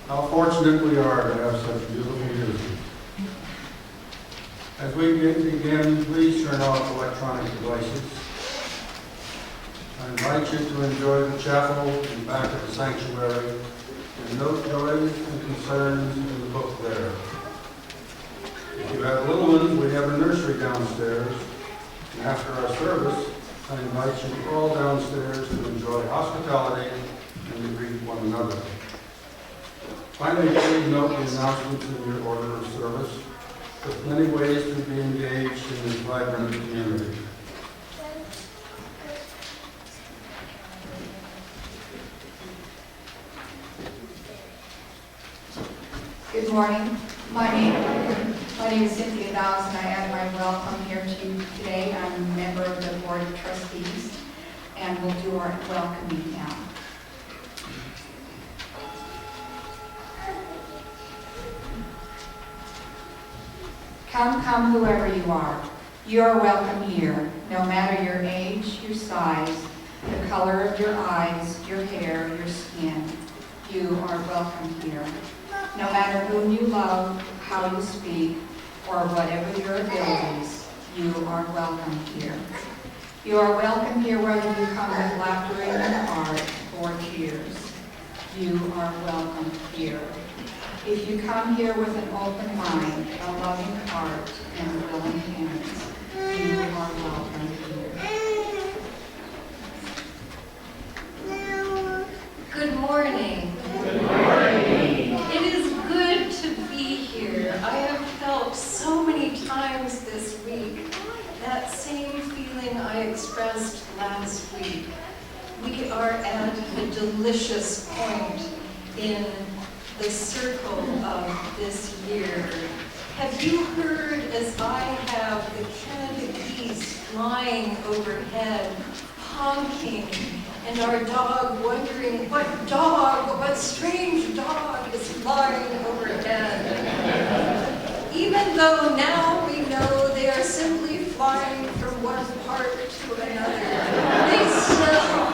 How fortunate we are to have such beautiful music. As we begin, please turn off electronic devices. I invite you to enjoy the chapel in the back of the sanctuary and note joys and concerns in the book there. If you have little ones, we have a nursery downstairs. And after our service, I invite you all downstairs to enjoy hospitality and to greet one another. Finally, please note the announcements in your order of service. There's many ways to be engaged in this vibrant community. Good morning. My name is Cynthia Dawes, and I add my welcome here to you today. I'm a member of the Board of Trustees, and we'll do our welcoming now. Come, come, whoever you are. You are welcome here, no matter your age, your size, the color of your eyes, your hair, your skin. You are welcome here. No matter whom you love, how you speak, or whatever your abilities, you are welcome here. You are welcome here whether you come with laughter in your heart or tears. You are welcome here. If you come here with an open mind, a loving heart, and willing hands, you are welcome here. Good morning. Good morning. It is good to be here. I have felt so many times this week that same feeling I expressed last week. We are at a delicious point in the circle of this year. Have you heard, as I have, the Canada geese flying overhead, honking, and our dog wondering what strange dog is flying overhead? Even though now we know they are simply flying from one park to another, they still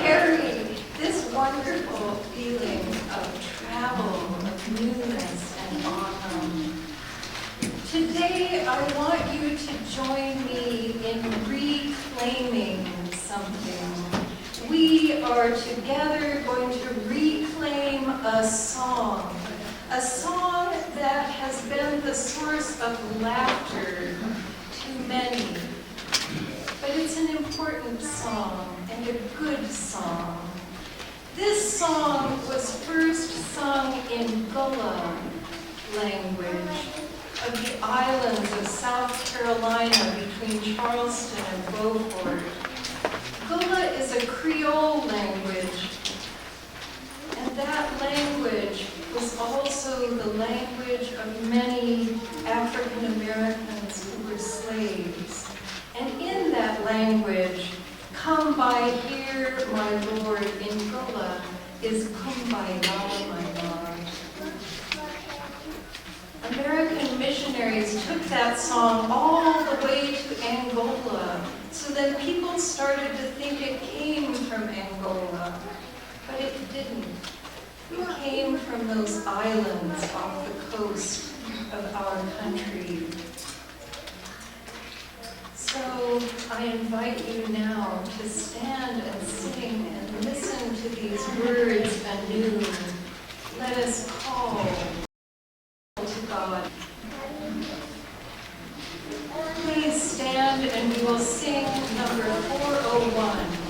carry this wonderful feeling of travel, of newness and autumn. Today, I want you to join me in reclaiming something. We are together going to reclaim a song that has been the source of laughter to many. But it's an important song and a good song. This song was first sung in Gullah language of the islands of South Carolina between Charleston and Beaufort. Gullah is a Creole language, and that language was also the language of many African Americans who were slaves. And in that language, "Come by here, my Lord," in Gullah is "Kumbaya, my Lord." American missionaries took that song all the way to Angola, so that people started to think it came from Angola. But it didn't. It came from those islands off the coast of our country. So I invite you now to stand and sing and listen to these words anew. Let us call to God. Please stand and we will sing number 401.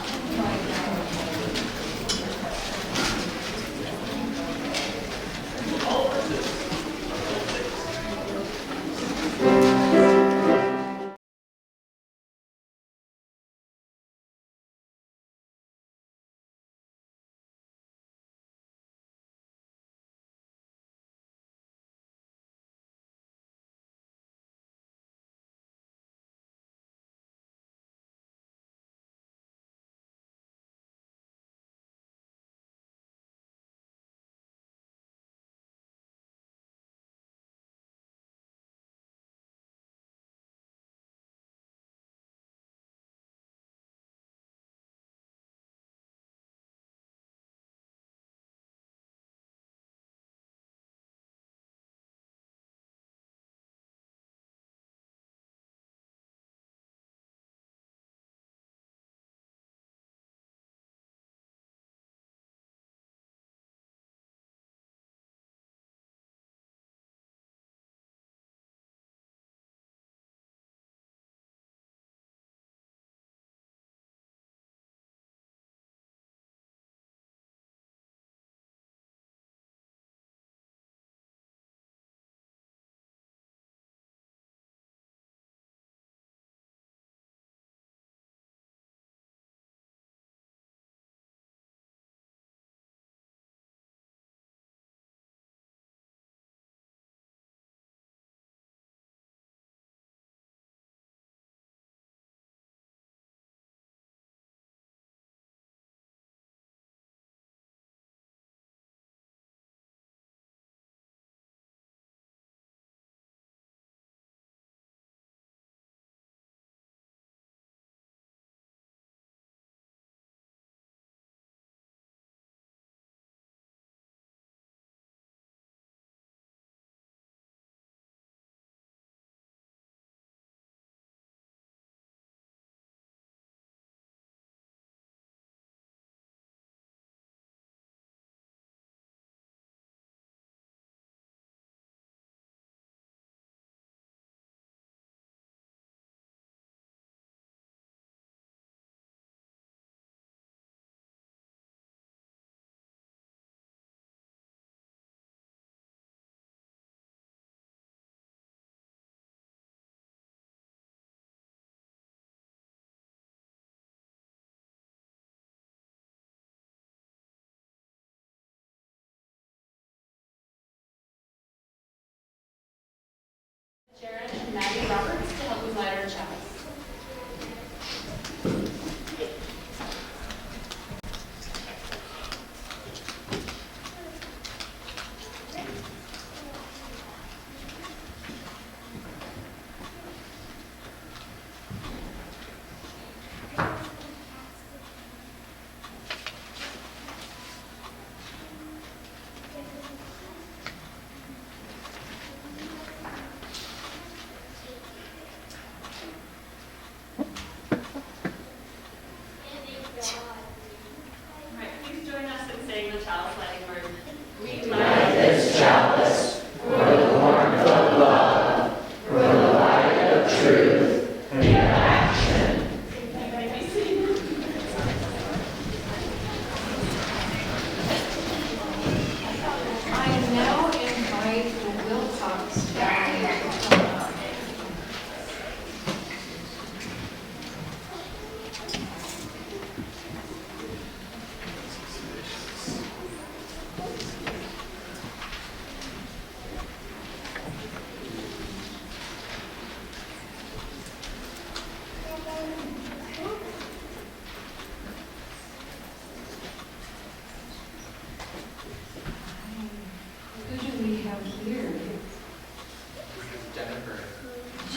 Maddie Roberts to help us light our chapels.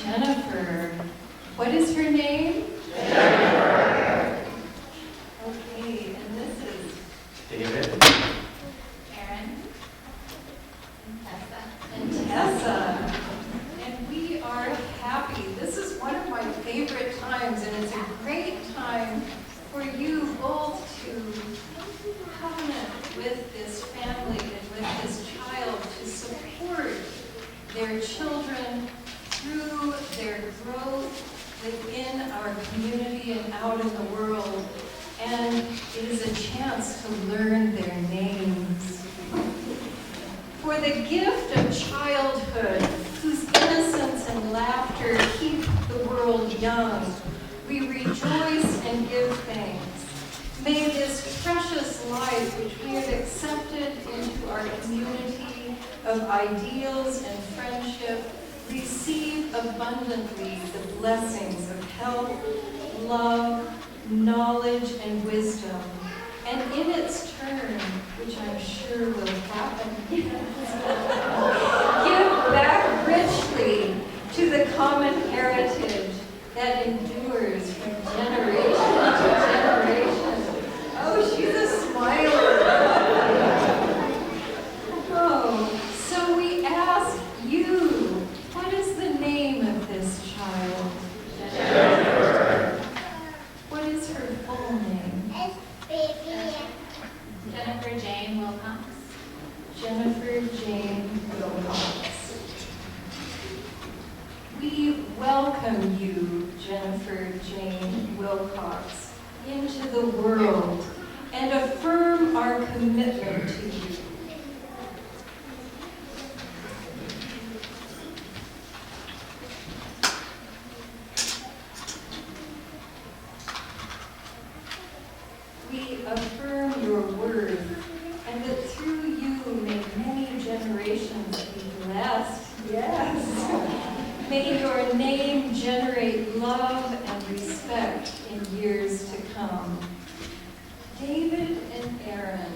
Jennifer. What is her name? Jennifer. Okay, and this is David. Aaron. And Tessa. And we are happy. This is one of my favorite times, and it's a great time for you both to covenant with this family and with this child to support their children through their growth within our community and out in the world. And it is a chance to learn their names. For the gift of childhood, whose innocence and laughter keep the world young, we rejoice and give thanks. May this precious life which we have accepted into our community of ideals and friendship receive abundantly the blessings of health, love, knowledge, and wisdom. And in its turn, which I'm sure will happen, give back richly to the common heritage that endures from generation to generation. Oh, she's a smiler. Oh, so we ask you, what is the name of this child? Jennifer. What is her full name? Jennifer Jane Wilcox. Jennifer Jane Wilcox. We welcome you, Jennifer Jane Wilcox, into the world and affirm our commitment to you. We affirm your word, and that through you may many generations be blessed. Yes. May your name generate love and respect in years to come. David and Aaron,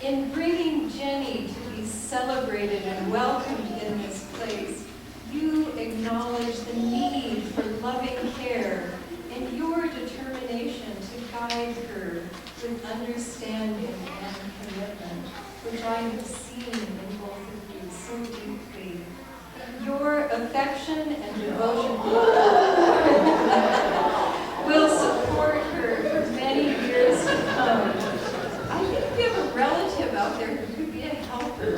in bringing Jenny to be celebrated and welcomed in this place, you acknowledge the need for loving care and your determination to guide her with understanding and commitment, which I have seen in both of you so deeply. Your affection and devotion will support her for many years to come. I think we have a relative out there who could be a helper.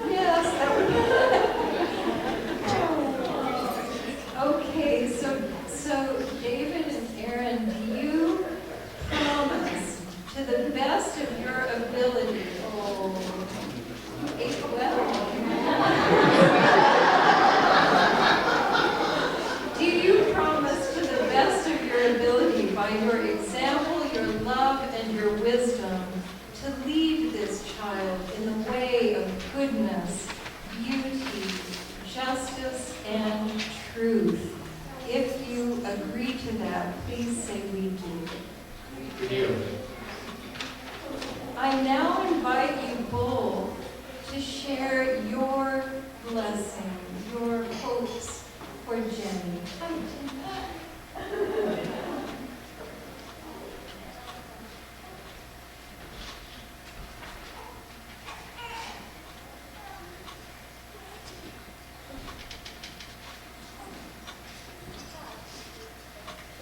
Yes, that would be. Okay, so David and Aaron, do you promise to the best of your ability? Oh, you ate well. Do you promise to the best of your ability, by your example, your love, and your wisdom, to lead this child in the way of goodness justice, and truth. If you agree to that, please say we do. We do. I now invite you both to share your blessing, your hopes for Jenny.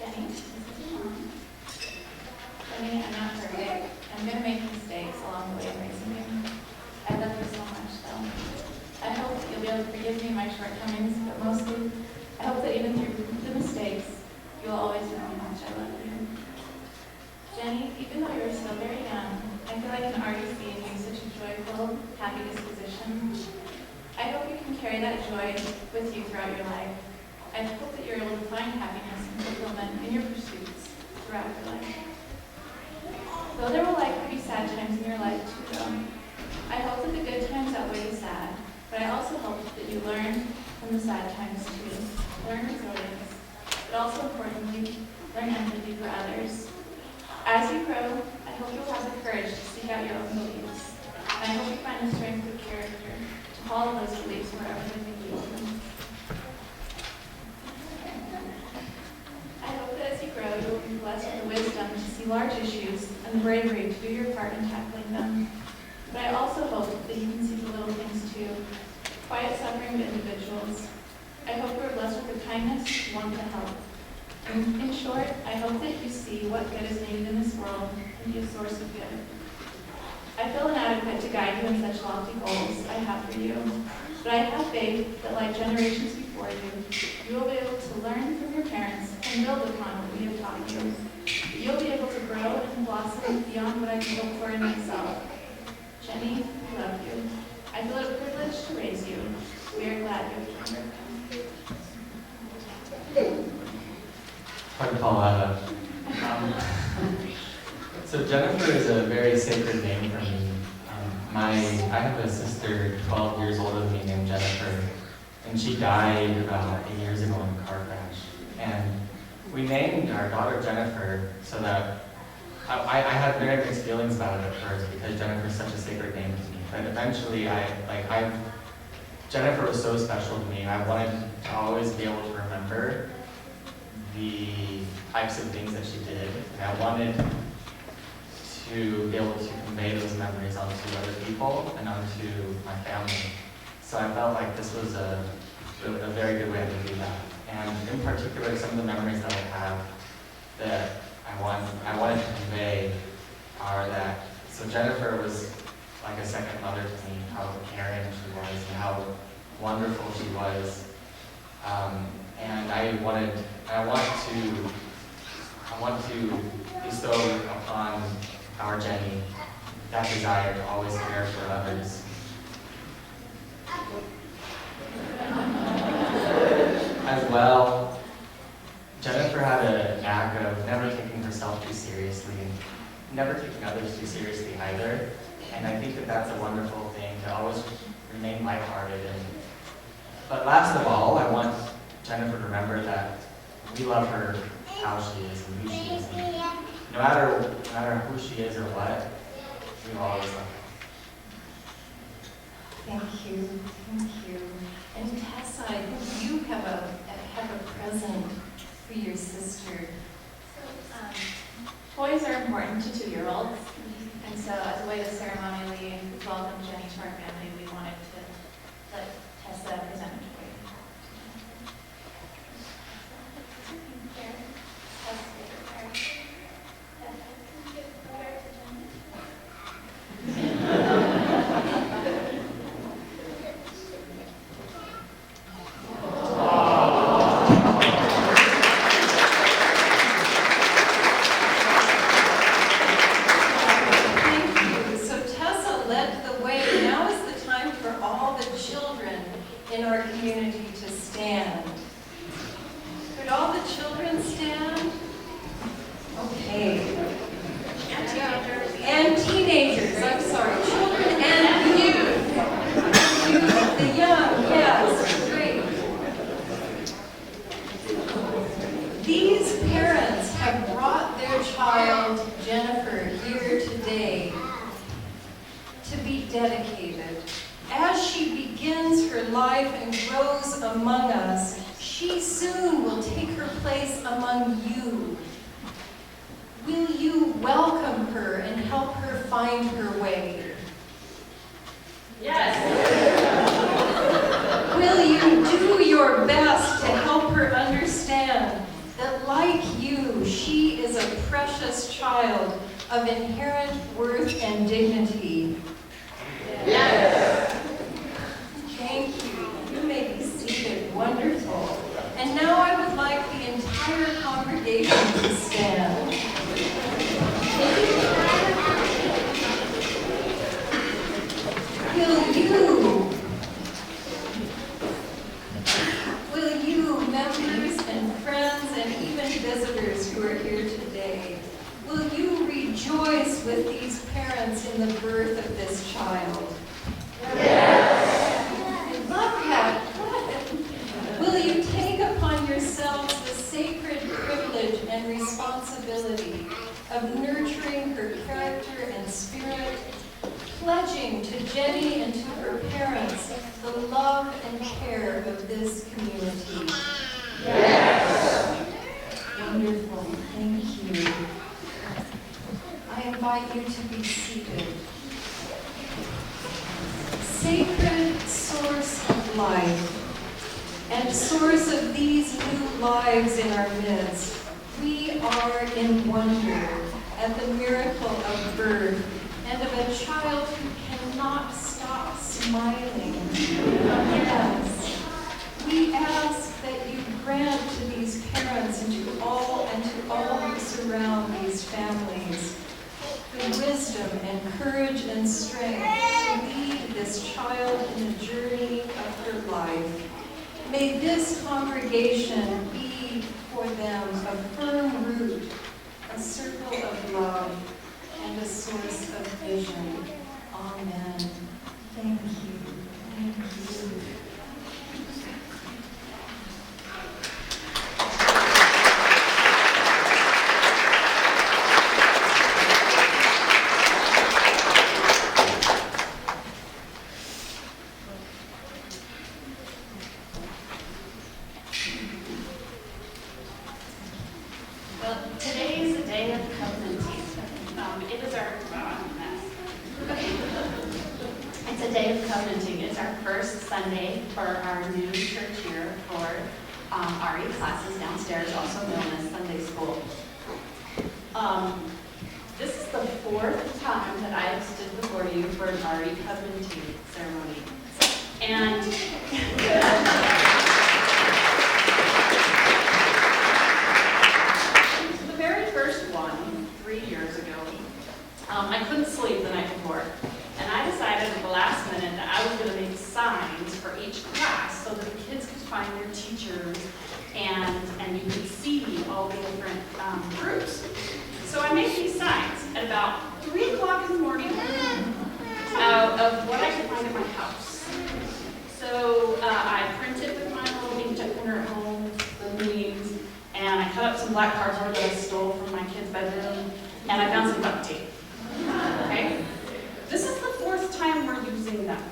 Jenny, this is your mom. Jenny, I'm not perfect. I'm going to make mistakes along the way of raising you. I love you so much, though. I hope that you'll be able to forgive me my shortcomings, but mostly, I hope that even through the mistakes, you'll always know how much I love you. Jenny, even though you're still very young, I feel I can already see in you such a joyful, happy disposition. I hope you can carry that joy with you throughout your life. I hope that you're able to find happiness and fulfillment in your pursuits throughout your life. Though there will likely be sad times in your life too, though, I hope that the good times outweigh the sad, but I also hope that you learn from the sad times too. Learn resilience, but also importantly, learn empathy for others. As you grow, I hope you'll have the courage to seek out your own beliefs, and I hope you find the strength of character to follow those beliefs wherever they may lead you. I hope that as you grow, you will be blessed with the wisdom to see large issues and the bravery to do your part in tackling them. But I also hope that you can see the little things too, quiet suffering of individuals. I hope you are blessed with the kindness to want to help. In short, I hope that you see what good is needed in this world and be a source of good. I feel inadequate to guide you in such lofty goals I have for you, but I have faith that like generations before you, you will be able to learn from your parents and build upon what we have taught you. You'll be able to grow and blossom beyond what I can hope for in myself. Jenny, I love you. I feel it a privilege to raise you. We are glad you have joined our family. Hard to follow that up. So Jennifer is a very sacred name for me. I have a sister 12 years older than me named Jennifer, and she died about 8 years ago in a car crash. And we named our daughter Jennifer so that I had very mixed feelings about it at first because Jennifer is such a sacred name to me. But eventually, Jennifer was so special to me. I wanted to always be able to remember the types of things that she did, and I wanted to be able to convey those memories onto other people and onto my family. So I felt like this was a very good way to do that. And in particular, some of the memories that I have that I wanted to convey are that, so Jennifer was like a second mother to me, how caring she was and how wonderful she was. And I want to bestow upon our Jenny that desire to always care for others. As well, Jennifer had a knack of never taking herself too seriously and never taking others too seriously either. And I think that that's a wonderful thing, to always remain lighthearted. But last of all, I want Jennifer to remember that we love her how she is and who she is. And no matter who she is or what, we will always love her. Thank you. And Tessa, I think you have a present for your sister. Toys are important to 2-year-olds, and so as a way to ceremonially welcome Jenny to our family, we wanted to let Tessa present a toy. In our grows among us, she soon will take her place among you. Will you welcome her and help her find her way? Yes. Will you do your best to help her understand that, like you, she is a precious child of inherent worth and dignity? Yes. Thank you. You may be seated. Wonderful. And now I would like the entire congregation to stand. Will you, members and friends and even visitors who are here today, will you rejoice with these parents in the birth of this child? Yes. I love that. Will you take upon yourselves the sacred privilege and responsibility of nurturing her character and spirit, pledging to Jenny and to her parents the love and care of this community? Yes. Wonderful. Thank you. I invite you to be seated. Sacred source of life and source of these new lives in our midst, we are in wonder at the miracle of birth and of a child who cannot stop smiling. Yes. We ask that you grant to these parents and to all who surround these families the wisdom and courage and strength to lead this child in the journey of her life. May this congregation be for them a firm root, a circle of love, and a source of vision. Amen. Thank you. Thank you. Well, today is the day of covenanting. It is our, it's a day of covenanting. It's our first Sunday for our new church year for RE classes downstairs, also known as Sunday school. This is the fourth time that I have stood before you for an RE covenanting ceremony. And the very first one, 3 years ago, I couldn't sleep the night before. And I decided at the last minute that I was going to make signs for each class so that the kids could find their teachers and you could see all the different groups. So I made these signs at about 3 o'clock in the morning out of what I could find at my house. So I printed with my little inkjet printer at home, the leaves, and I cut up some black cardboard that I stole from my kid's bedroom, and I found some duct tape. Okay? This is the fourth time we're using them.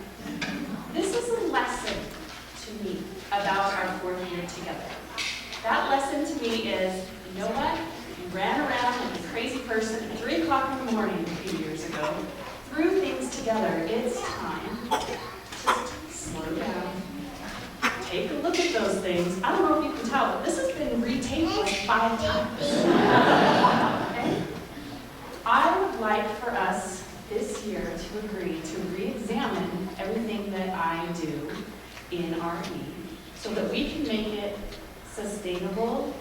This is a lesson to me about our 4th year together. That lesson to me is, you know what? You ran around like a crazy person at 3 o'clock in the morning a few years ago, threw things together. It's time to slow down. Take a look at those things. I don't know if you can tell, but this has been retaped like 5 times. Okay? I would like for us this year to agree to re-examine everything that I do in RE so that we can make it sustainable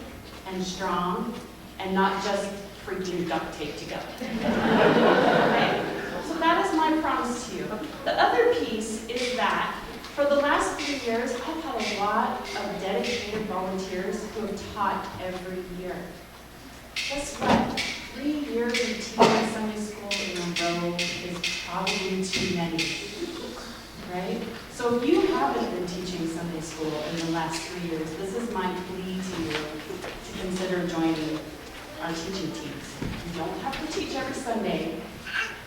and strong and not just freaking duct tape together. Okay? So that is my promise to you. The other piece is that for the last 3 years, I've had a lot of dedicated volunteers who have taught every year. Guess what? 3 years of teaching Sunday school in a row is probably too many, right? So if you haven't been teaching Sunday school in the last 3 years, this is my plea to you to consider joining our teaching teams. You don't have to teach every Sunday,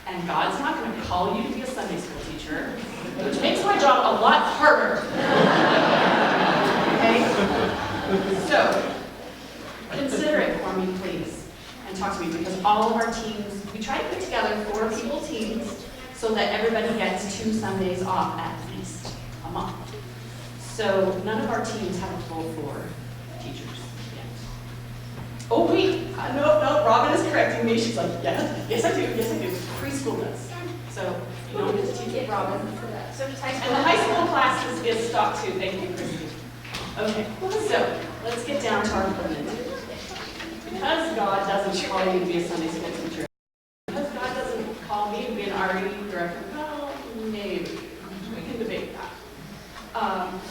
and God's not going to call you to be a Sunday school teacher, which makes my job a lot harder. So, consider it for me, please, and talk to me, because all of our teams, we try to put together 4 people teams so that everybody gets 2 Sundays off at least a month. So none of our teams have a full 4 teachers yet. Oh wait, no, Robin is correcting me. She's like, yes I do. Preschool does. So you don't get to teach with Robin. So just high And school. the high school classes is stock too. Thank you, Christy. Okay, so let's get down to our primitive. Because God doesn't call you to be a Sunday school teacher, because God doesn't call me to be an RE director, well, maybe. We can debate that.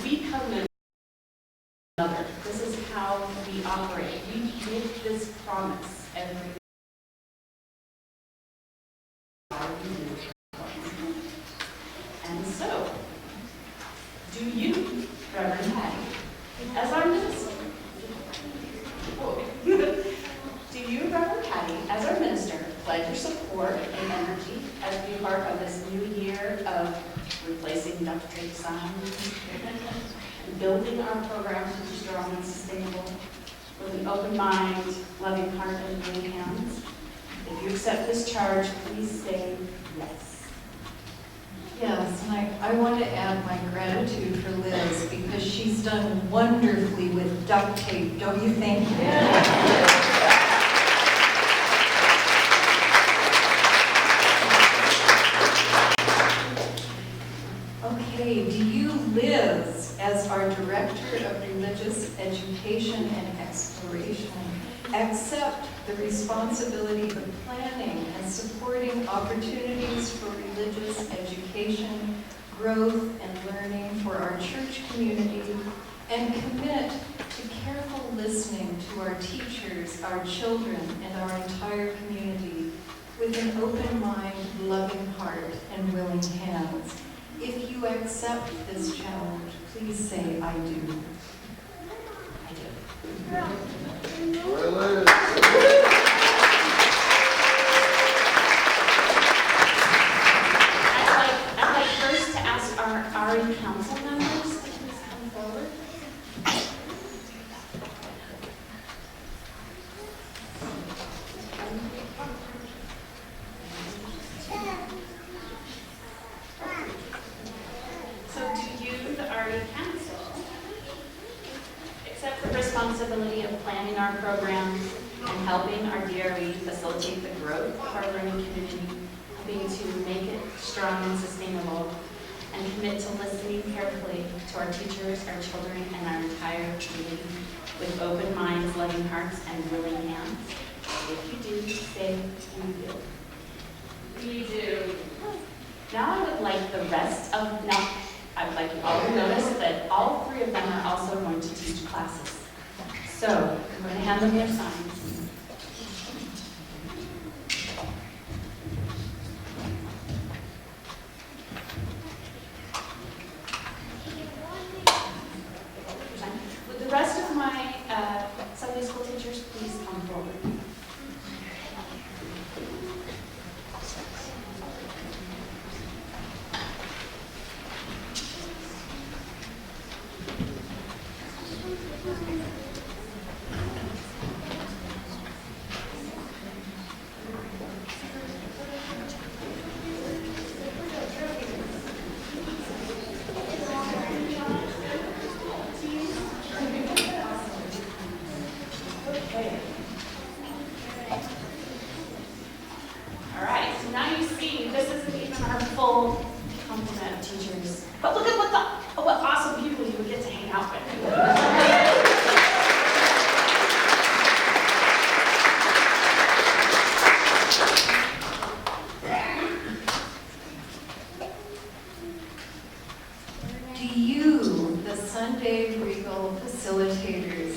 We come in another. This is how we operate. We make this promise every And so, do you, Reverend Patty, as our minister, do you, Reverend Patty, as our minister, pledge your support and energy as we embark on this new year of replacing duct tape signs and building our program to be strong and sustainable with an open mind, loving heart, and willing hands? If you accept this charge, please say yes. Yes, and I want to add my gratitude for Liz because she's done wonderfully with duct tape, don't you think? Okay, do you, Liz, as our Director of Religious Education and Exploration, accept the responsibility of planning and supporting opportunities for religious education, growth, and learning for our church community, and commit to careful listening to our teachers, our children, and our entire community with an open mind, loving heart, and willing hands? If you accept this challenge, please say, I do. I do. I'd like first to ask our RE council members to please come forward. So do you, the RE council, accept the responsibility of planning our programs and helping our DRE facilitate the growth of our learning community, helping to make it strong and sustainable, and commit to listening carefully to our teachers, our children, and our entire community with open minds, loving hearts, and willing hands? If you do, say we do. We do. Now I would like the rest of, I would like you all to notice that all 3 of them are also going to teach classes. So I'm going to hand them their signs. Would the rest of my Sunday school teachers please come forward? All right, so now you see this isn't even our full complement of teachers. But look at what awesome people you would get to hang out with. Do you, the Sunday Regal facilitators,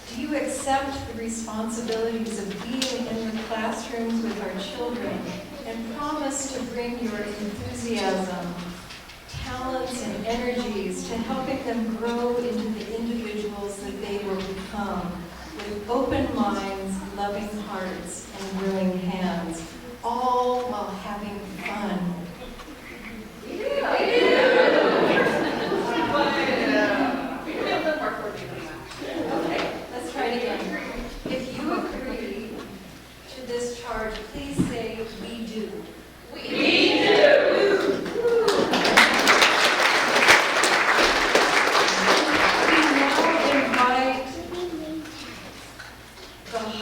do you accept the responsibilities of being in the classrooms with our children and promise to bring your enthusiasm, talents, and energies to helping them grow into the individuals that they will become with open minds, loving hearts, and willing hands, all while having fun? Okay.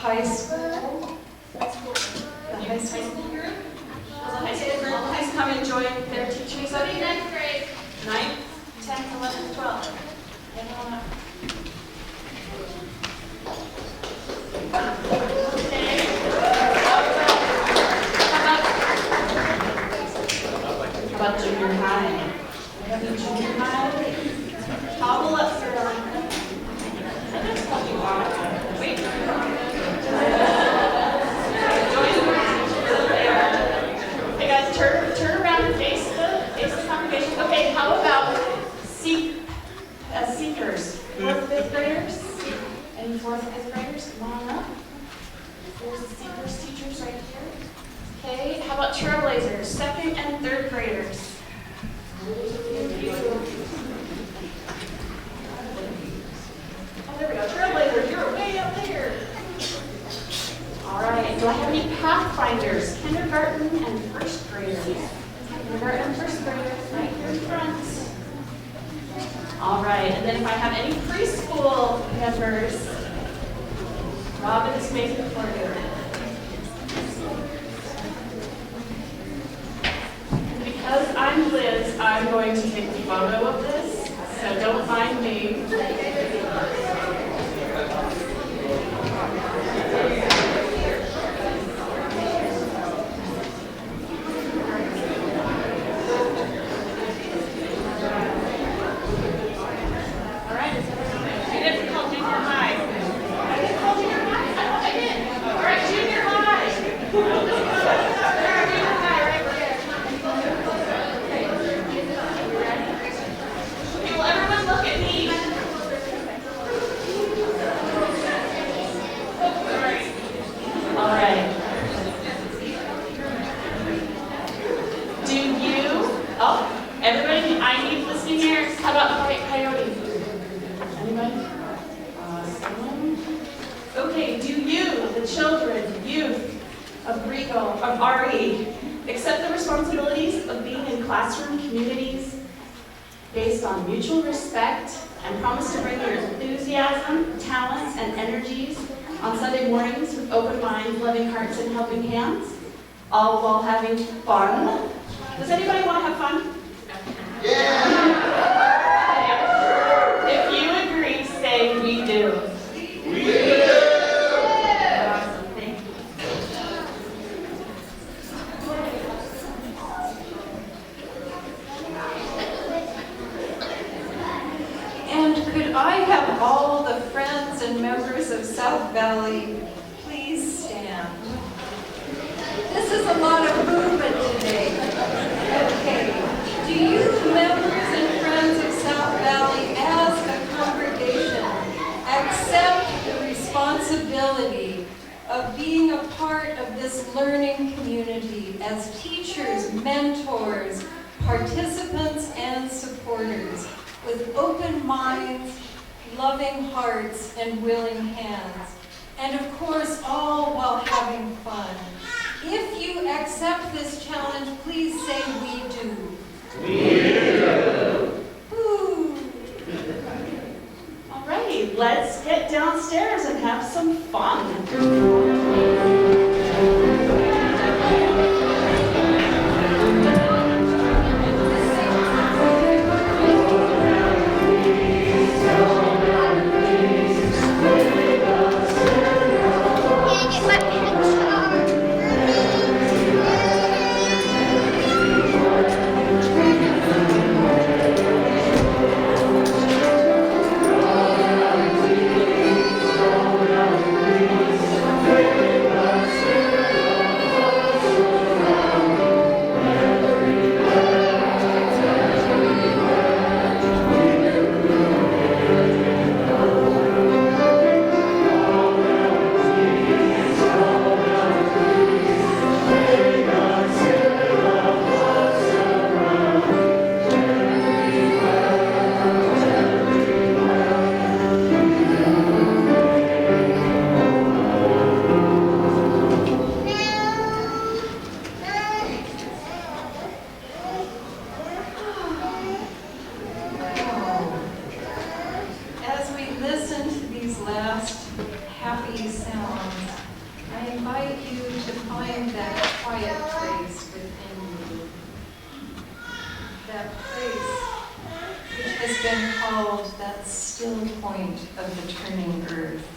high school. The high school group. Will the high school girl please come and join their teachers up here? 9th grade. 9th, 10th, 11th, 12th. Everyone up. Okay. How about junior high? Junior high? Hobble up, sir. I just told you why. Wait. Hey guys, turn around and face the congregation. Okay, how about seekers? 4th, 5th graders? Any 4th, 5th graders? Come on up. There's the seekers teachers right here. Okay, how about trailblazers? 2nd and 3rd graders? Oh, there we go. Trailblazers, you're way up there. All right, do I have any pathfinders? Kindergarten and 1st graders. Kindergarten and 1st graders right here in front. All right, and then if I have any preschool members, Robin is making for you. And because I'm Liz, I'm going to take a photo of this, so don't mind me. Accept the responsibilities of being in classroom communities based on mutual respect and promise to bring your enthusiasm, talents, and energies on Sunday mornings with open minds, loving hearts, and helping hands, all while having fun. Does anybody want to have fun? Yeah! If you agree, say we do. We do! Could I have all the friends and members of South Valley please stand? This is a lot of movement today. Okay. Do you members and friends of South Valley as a congregation accept the responsibility of being a part of this learning community as teachers, mentors, participants, and supporters? With open minds, loving hearts, and willing hands. And of course, all while having fun. If you accept this challenge, please say we do. We do. Ooh. All right, let's get downstairs and have some fun. As we listen to these last happy sounds, invite you to find that quiet place within you. That place which has been called that still point of the turning earth.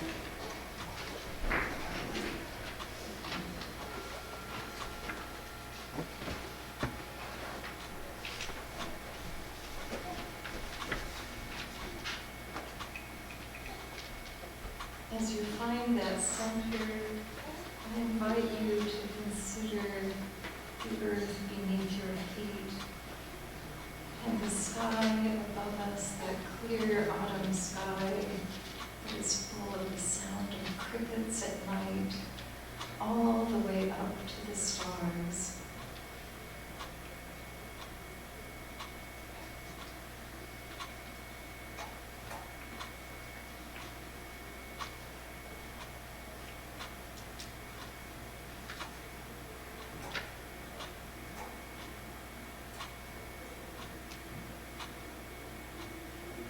As you find that center, I invite you to consider the earth beneath your feet and the sky above us, that clear autumn sky that is full of the sound of crickets at night, all the way up to the stars.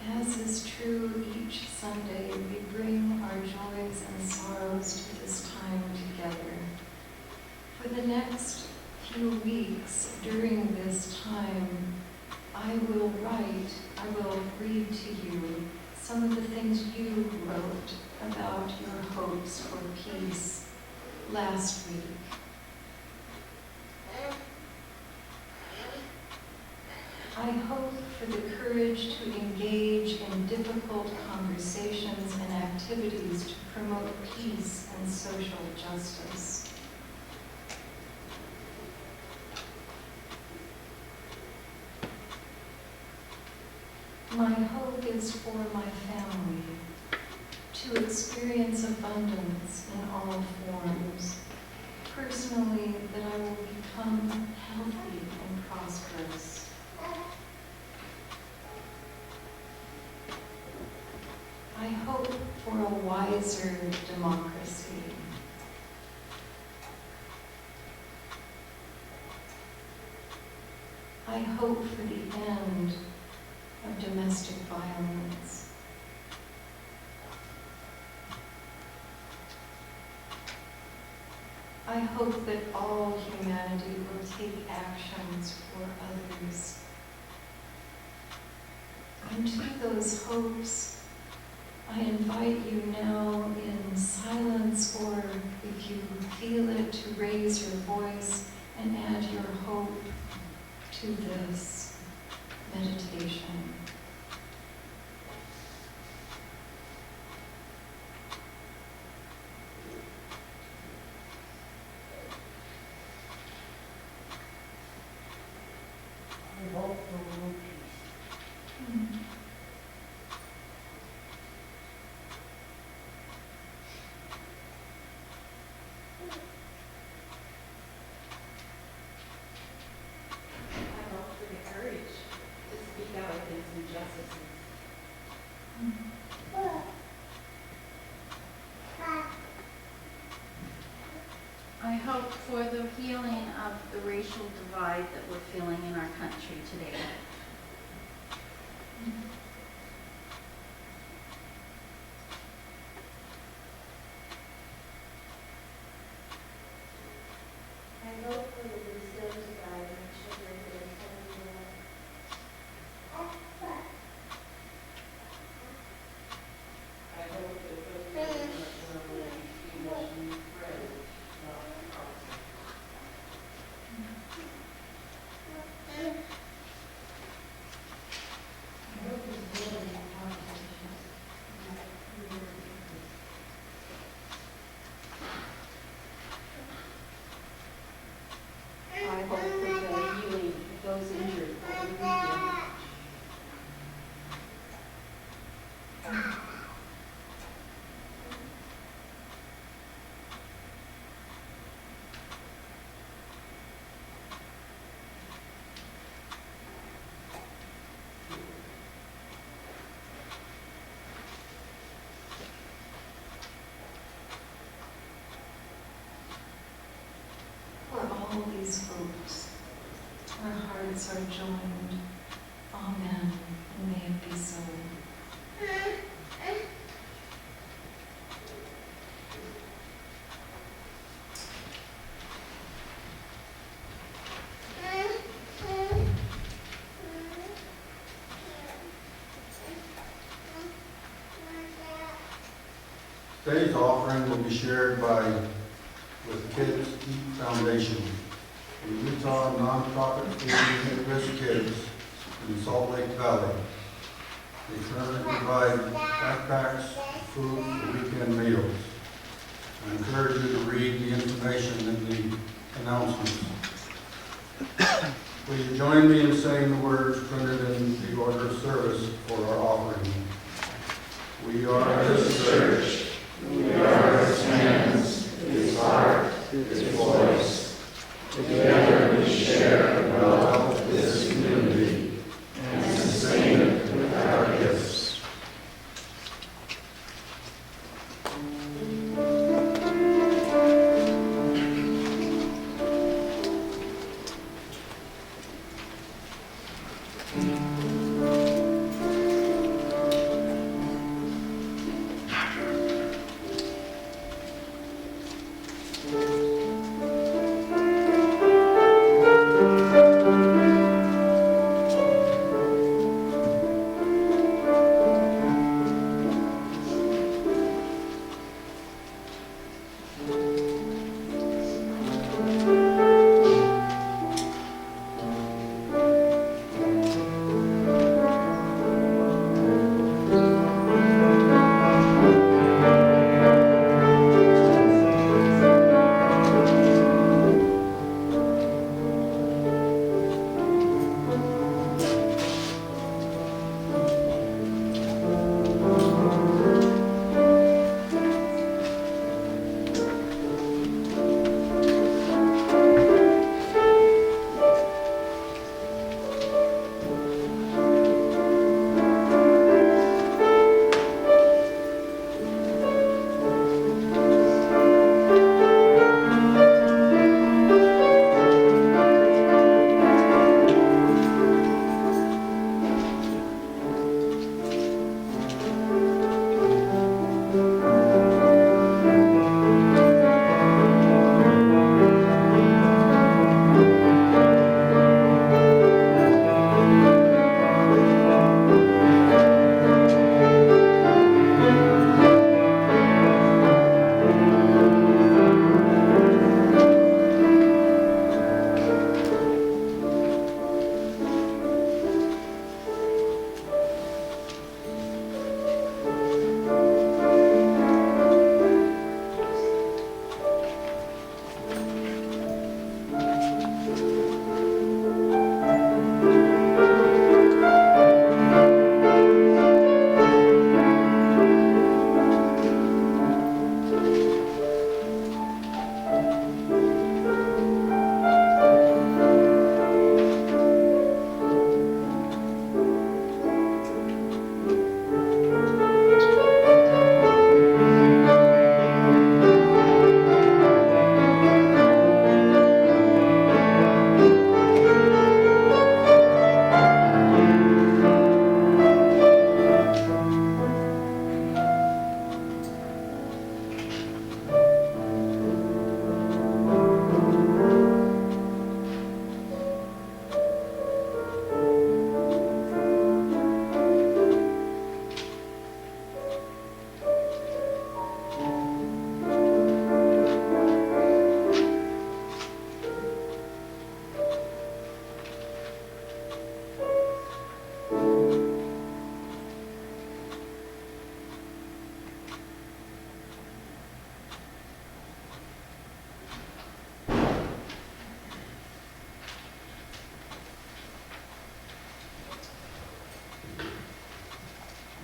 As is true each Sunday, we bring our joys and sorrows to this time together. For the next few weeks during this time, I will read to you some of the things you wrote about your hopes for peace last week. I hope for the courage to engage in difficult conversations and activities to promote peace and social justice. My hope is for my family to experience abundance in all forms. Personally, that I will become healthy and prosperous. I hope for a wiser democracy. I hope for the end of domestic violence. I hope that all humanity will take actions for others. And to those hopes, I invite you now in silence, or if you feel it, to raise your voice and add your hope to this meditation. I hope for the healing of the racial divide that we're feeling in our country today. I hope for the wisdom to guide my children in a heavenly way. I hope that the president will be friends, not opposites. I hope for the healing of those injured over the weekend. For all these hopes, our hearts are joined. Amen, and may it be so. Today's offering will be shared with Kids Eat Foundation, a Utah nonprofit feeding at-risk kids in Salt Lake Valley. They currently provide backpacks, food, and weekend meals. I encourage you to read the information in the announcements. Will you join me in saying the words printed in the order of service for our offering? We are His church. We are His hands, His heart, His voice. Together we share the wealth of this community and sustain it with our gifts.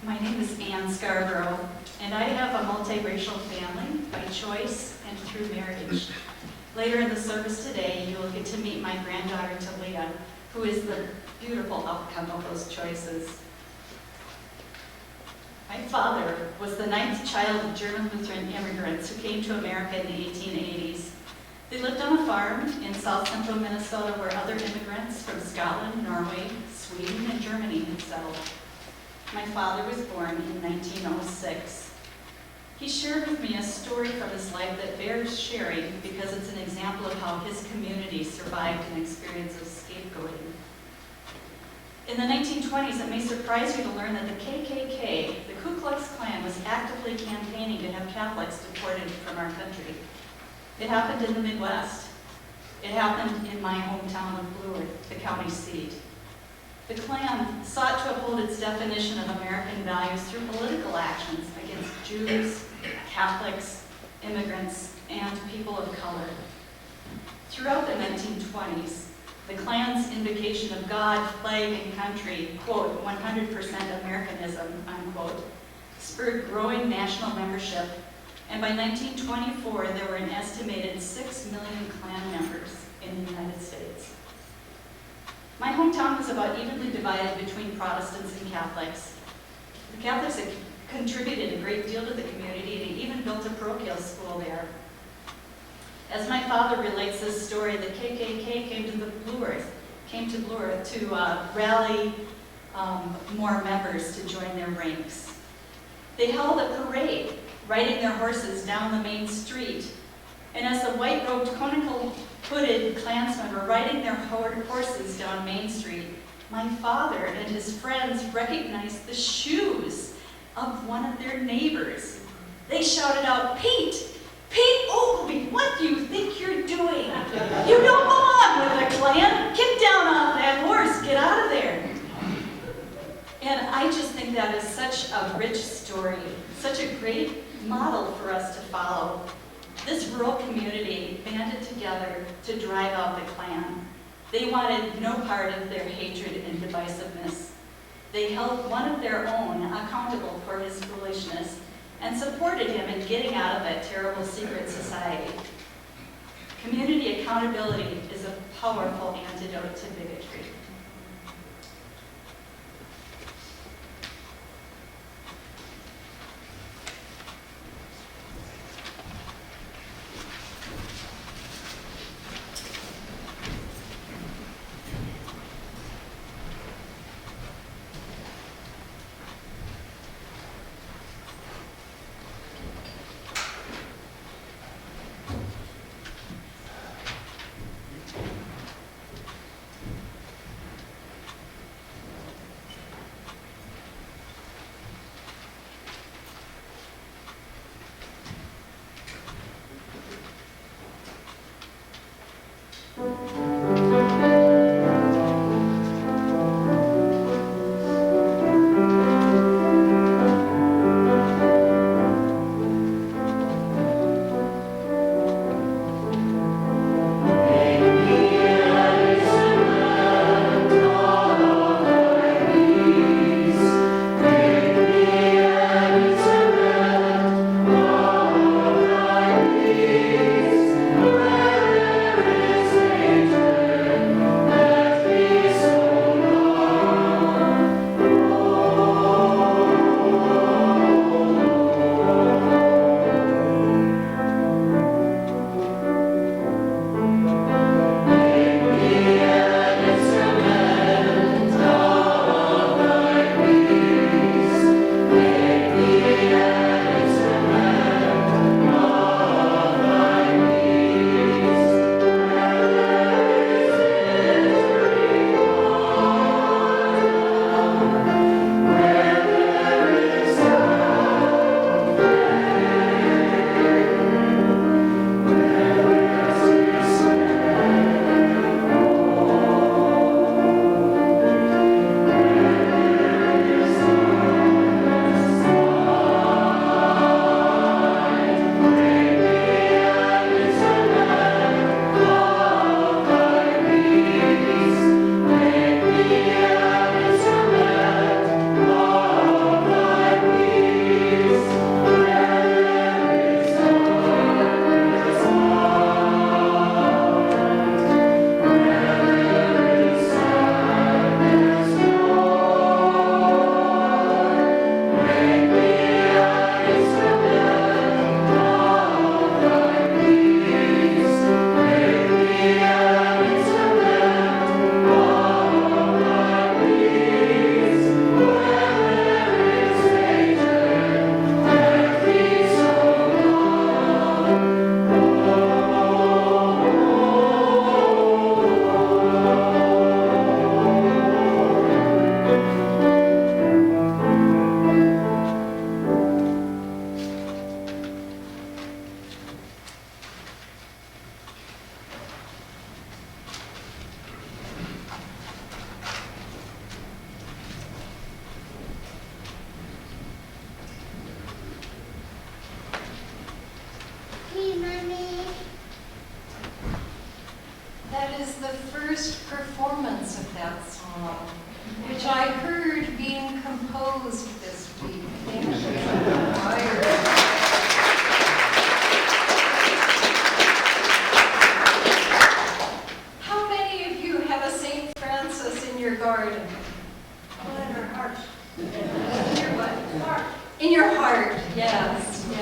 My name is Ann Scarborough, and I have a multiracial family by choice and through marriage. Later in the service today, you will get to meet my granddaughter Talia, who is the beautiful outcome of those choices. My father was the 9th child of German Lutheran immigrants who came to America in the 1880s. They lived on a farm in south central Minnesota where other immigrants from Scotland, Norway, Sweden, and Germany had settled. My father was born in 1906. He shared with me a story from his life that bears sharing because it's an example of how his community survived an experience of scapegoating. In the 1920s, it may surprise you to learn that the KKK, the Ku Klux Klan, was actively actively campaigning to have Catholics deported from our country. It happened in the Midwest. It happened in my hometown of Blue Earth, the county seat. The Klan sought to uphold its definition of American values through political actions against Jews, Catholics, immigrants, and people of color. Throughout the 1920s, the Klan's invocation of God, flag, and country, quote, 100% Americanism, unquote, spurred growing national membership, and by 1924, there were an estimated 6 million Klan members in the United States. My hometown was about evenly divided between Protestants and Catholics. The Catholics had contributed a great deal to the community. They even built a parochial school there. As my father relates this story, the KKK came to Blue Earth to rally more members to join their ranks. They held a parade, riding their horses down the main street. And as the white-robed, conical-hooded Klansmen were riding their horses down Main Street, my father and his friends recognized the shoes of one of their neighbors. They shouted out, "Pete! Pete Ogilvy, what do you think you're doing? You don't belong with the Klan! Get down off that horse, get out of there!" And I just think that is such a rich story, such a great model for us to follow. This rural community banded together to drive out the Klan. They wanted no part of their hatred and divisiveness. They held one of their own accountable for his foolishness and supported him in getting out of that terrible secret society. Community accountability is a powerful antidote to bigotry.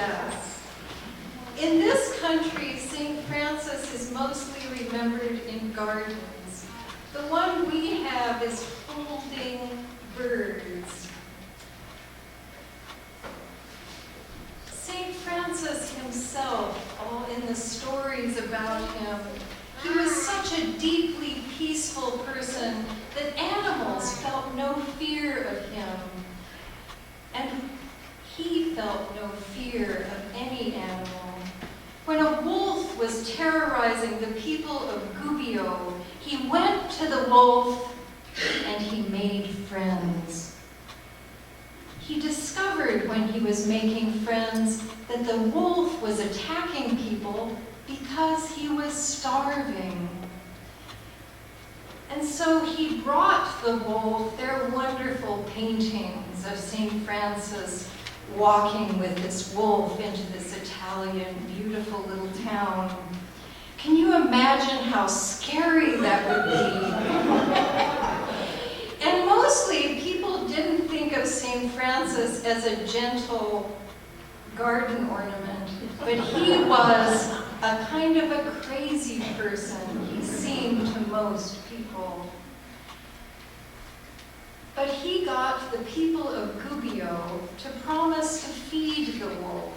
Yes. In this country, St. Francis is mostly remembered in gardens. The one we have is holding birds. St. Francis himself, all in the stories about him, he was such a deeply peaceful person that animals felt no fear of him. And he felt no fear of any animal. When a wolf was terrorizing the people of Gubbio, he went to the wolf and he made friends. He discovered when he was making friends that the wolf was attacking people because he was starving. And so he brought the wolf their wonderful paintings of St. Francis walking with this wolf into this Italian, beautiful little town. Can you imagine how scary that would be? And mostly people didn't think of St. Francis as a gentle garden ornament, but he was a kind of a crazy person, he seemed to most people. But he got the people of Gubbio to promise to feed the wolf,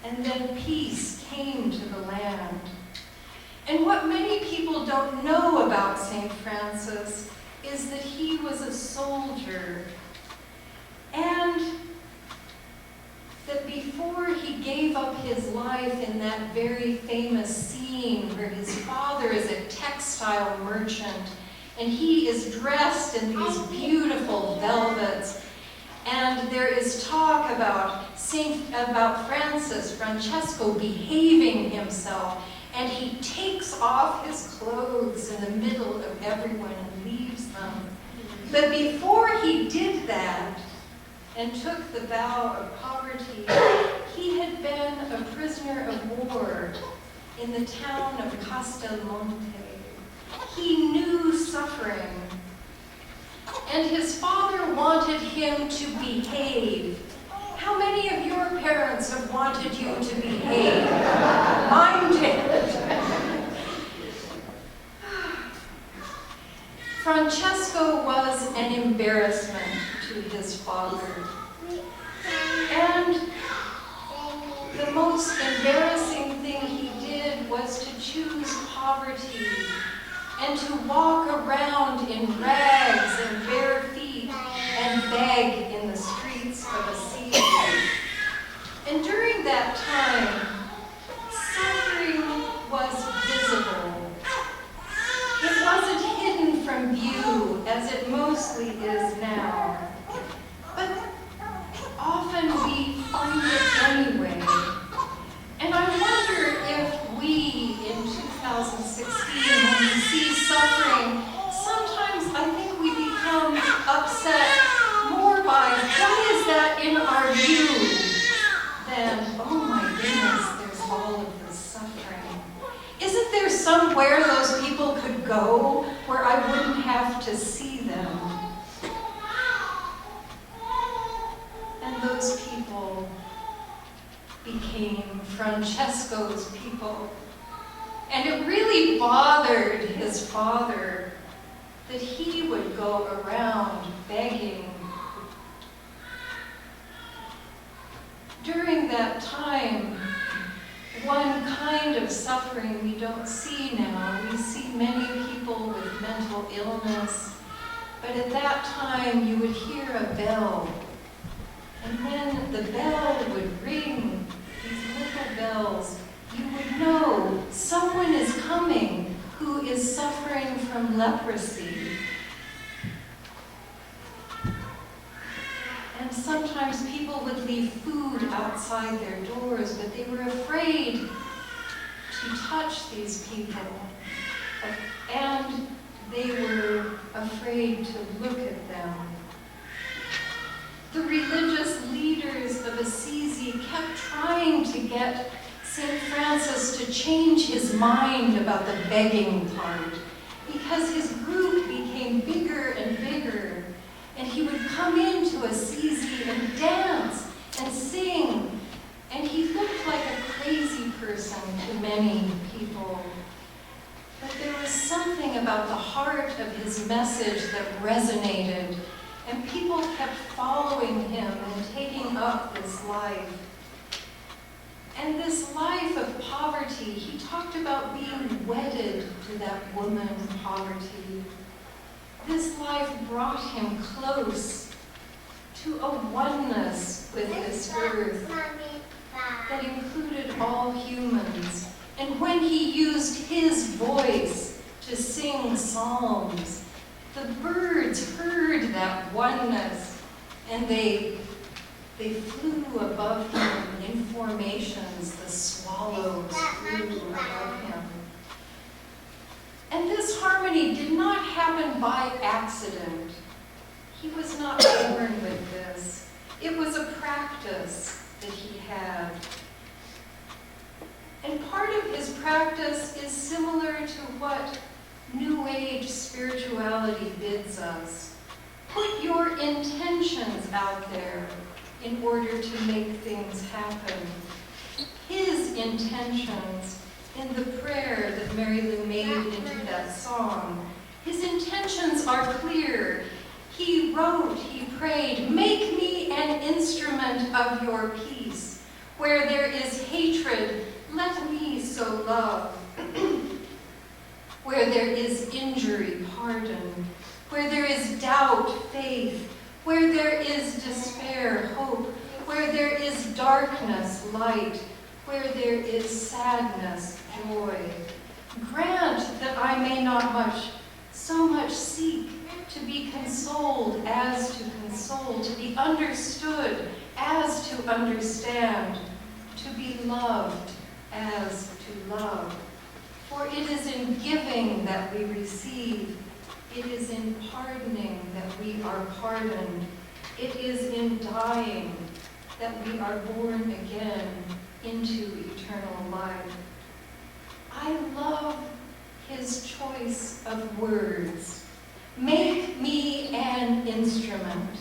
and then peace came to the land. And what many people don't know about St. Francis is that he was a soldier, and that before he gave up his life in that very famous scene where his father is a textile merchant and he is dressed in these beautiful velvets, and there is talk about Francesco behaving himself, and he takes off his clothes in the middle of everyone and leaves them. But before he did that, and took the vow of poverty, he had been a prisoner of war in the town of Castelmonte. He knew suffering, and his father wanted him to behave. How many of your parents have wanted you to behave? Mine did. Francesco was an embarrassment to his father. And the most embarrassing thing he did was to choose poverty and to walk around in rags and bare feet and beg in the streets of Assisi. And during that time, suffering was visible. It wasn't hidden from view as it mostly is now. But often we find it anyway. And I wonder if we, in 2016, when we see suffering, sometimes I think we become upset more by what is that in our view than, oh my goodness, there's all of this suffering. Isn't there somewhere those people could go where I wouldn't have to see them? And those people became Francesco's people. And it really bothered his father that he would go around begging. During that time, one kind of suffering we don't see now. We see many people with mental illness, but at that time you would hear a bell. And when the bell would ring, these little bells, you would know someone is coming who is suffering from leprosy. And sometimes people would leave food outside their doors, but they were afraid to touch these people. And they were afraid to look at them. The religious leaders of Assisi kept trying to get St. Francis to change his mind about the begging part, because his group became bigger and bigger, and he would come into Assisi and dance and sing, and he person to many people. But there was something about the heart of his message that resonated, and people kept following him and taking up this life. And this life of poverty, he talked about being wedded to that woman poverty. This life brought him close to a oneness with this earth that included all humans. And when he used his voice to sing psalms, the birds heard that oneness, and they flew above him in formations. The swallows flew above him. And this harmony did not happen by accident. He was not born with this. It was a practice that he had. And part of his practice is similar to what New Age spirituality bids us. Put your intentions out there in order to make things happen. His intentions in the prayer that Mary Lou made into that song, his intentions are clear. He wrote, he prayed, "Make me an instrument of your peace. Where there is hatred, let me so love. Where there is injury, pardon. Where there is doubt, faith. Where there is despair, hope. Where there is darkness, light. Where there is sadness, joy. Grant that I may not so much seek to be consoled as to console, to be understood as to understand, to be loved as to love. For it is in giving that we receive. It is in pardoning that we are pardoned. It is in dying that we are born again into eternal life." I love his choice of words. Make me an instrument,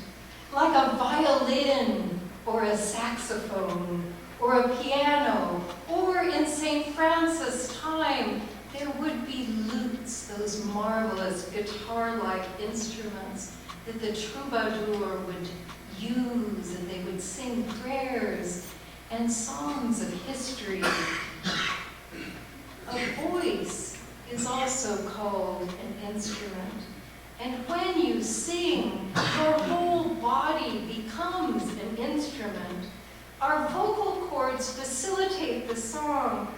like a violin or a saxophone or a piano, or in St. Francis' time, there would be lutes, those marvelous guitar-like instruments that the troubadour would use, and they would sing prayers and songs of history. A voice is also called an instrument. And when you sing, your whole body becomes an instrument. Our vocal cords facilitate the song.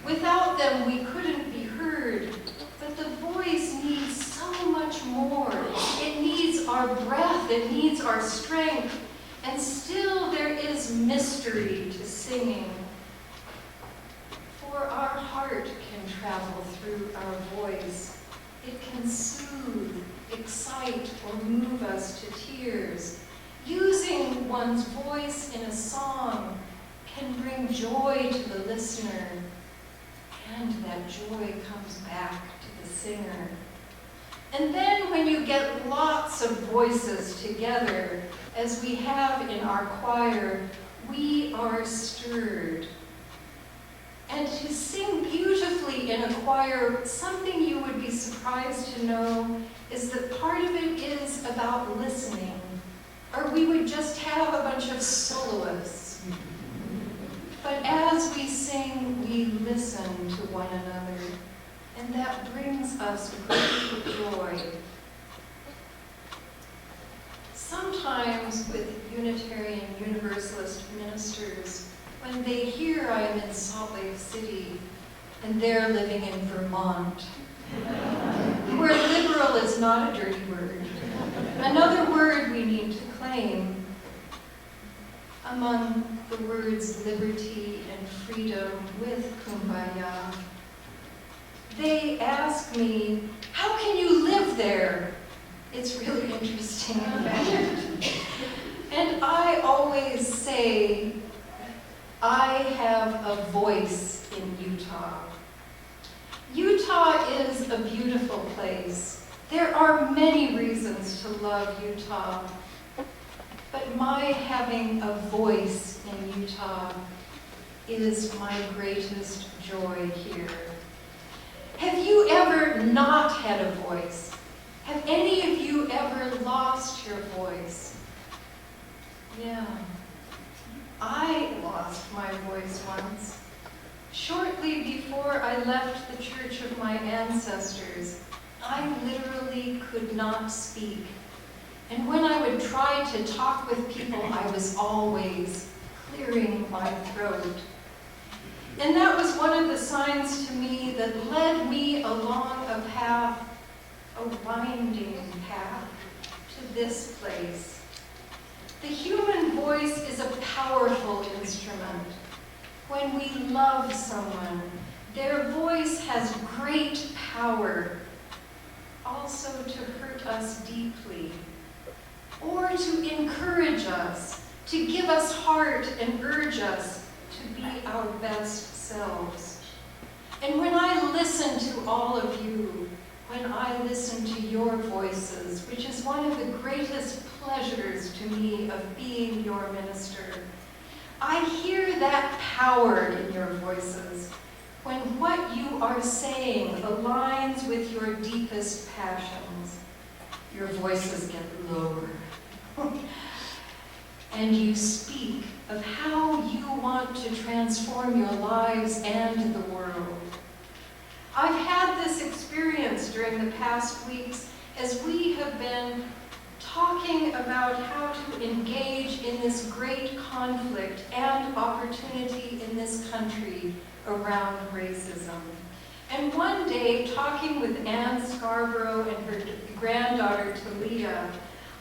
Without them, we couldn't be heard. But the voice needs so much more. It needs our breath. It needs our strength. And still there is mystery to singing. For our heart can travel through our voice. It can soothe, excite, or move us to tears. Using one's voice in a song can bring joy to the listener, and that joy comes back to the singer. And then when you get lots of voices together, as we have in our choir, we are stirred. And to sing beautifully in a choir, something you would be surprised to know is that part of it is about listening. Or we would just have a bunch of soloists. But as we sing, we listen to one another. And that brings us great joy. Sometimes with Unitarian Universalist ministers, when they hear I am in Salt Lake City and they're living in Vermont, where liberal is not a dirty word, another word we need to claim among the words liberty and freedom with kumbaya. They ask me, how can you live there? It's really interesting, in fact. And I always say, I have a voice in Utah. Utah is a beautiful place. There are many reasons to love Utah, but my having a voice in Utah is my greatest joy here. Have you ever not had a voice? Have any of you ever lost your voice? Yeah. I lost my voice once. Shortly before I left the church of my ancestors, I literally could not speak. And when I would try to talk with people, I was always clearing my throat. And that was one of the signs to me that led me along a path, a winding path, to this place. The human voice is a powerful instrument. When we love someone, their voice has great power, also to hurt us deeply, or to encourage us, to give us heart and urge us to be our best selves. And when I listen to all of you, when I listen to your voices, which is one of the greatest pleasures to me of being your minister, I hear that power in your voices when what you are saying aligns with your deepest passions. Your voices get lower. And you speak of how you want to transform your lives and the world. I've had this experience during the past weeks as we have been talking about how to engage in this great conflict and opportunity in this country around racism. And one day, talking with Ann Scarborough and her granddaughter Talia,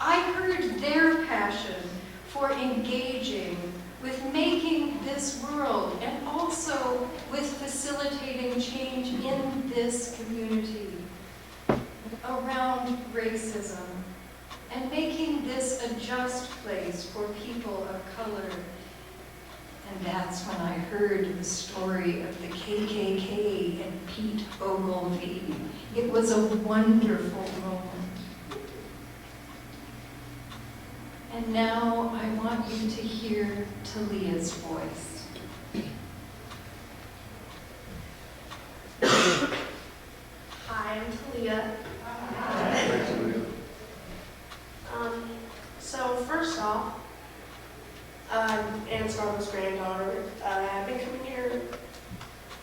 I heard their passion for engaging with making this world and also with facilitating change in this community around racism and making this a just place for people of color. And that's when I heard the story of the KKK and Pete Ogilvy. It was a wonderful moment. And now I want you to hear Talia's voice. Hi, I'm Talia. So first off, I'm Ann Scarborough's granddaughter. I've been coming here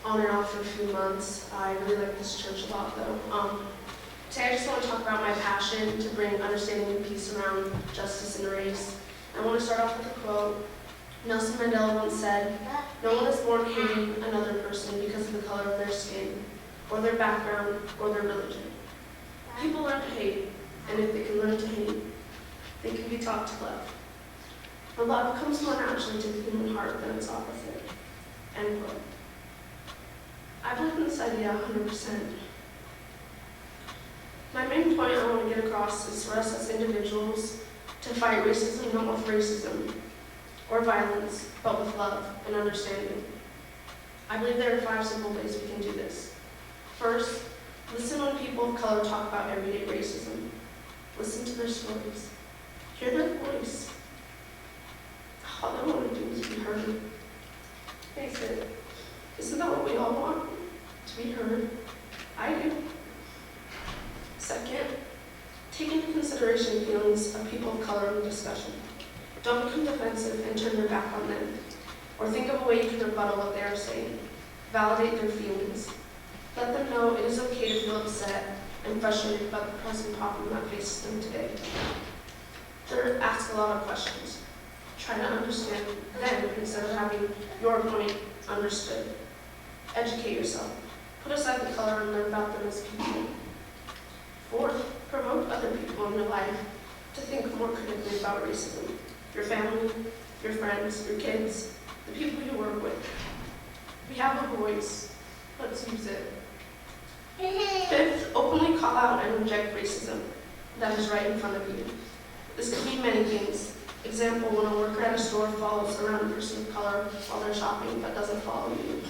on and off for a few months. I really like this church a lot though. Today I just want to talk about my passion to bring understanding and peace around justice and race. I want to start off with a quote. Nelson Mandela once said, "No one is born hating another person because of the color of their skin, or their background, or their religion. People learn to hate, and if they can learn to hate, they can be taught to love. But love comes more naturally to the human heart than its opposite." End quote. I believe in this idea 100%. My main point I want to get across is for us as individuals to fight racism not with racism or violence, but with love and understanding. I believe there are 5 simple ways we can do this. First, listen when people of color talk about everyday racism. Listen to their stories. Hear their voice. All they want to do is be heard. Face it. Isn't that what we all want? To be heard? I do. Second, take into consideration feelings of people of color in the discussion. Don't become defensive and turn your back on them, or think of a way you can rebuttal what they are saying. Validate their feelings. Let them know it is okay to feel upset and frustrated about the present problem that faces them today. Third, ask a lot of questions. Try to understand them instead of having your point understood. Educate yourself. Put aside the color and learn about them as people. Fourth, provoke other people in your life to think more critically about racism. Your family, your friends, your kids, the people you work with. We have a voice. Let's use it. Fifth, openly call out and reject racism that is right in front of you. This could mean many things. Example, when a worker at a store follows around a person of color while they're shopping but doesn't follow you.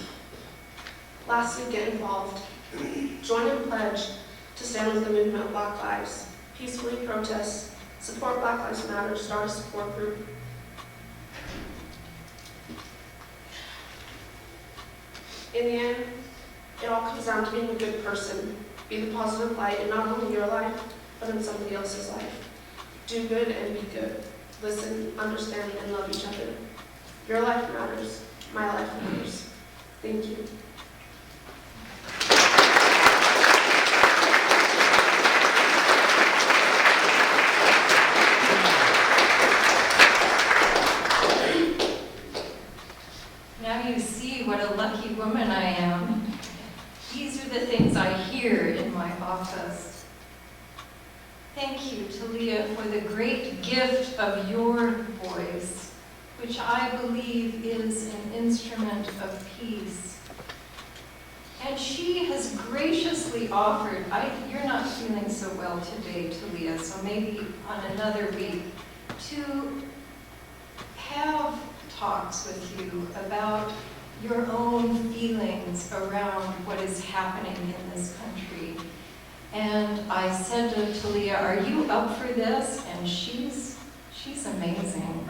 Lastly, get involved. Join and pledge to stand with the movement of Black Lives. Peacefully protest, support Black Lives Matter, start a support group. In the end, it all comes down to being a good person. Be the positive light in not only your life, but in somebody else's life. Do good and be good. Listen, understand, and love each other. Your life matters. My life matters. Thank you. Now you see what a lucky woman I am. These are the things I hear in my office. Thank you, Talia, for the great gift of your voice, which I believe is an instrument of peace. And she has graciously offered, you're not feeling so well today, Talia, so maybe on another week, to have talks with you about your own feelings around what is happening in this country. And I said to Talia, are you up for this? And she's amazing.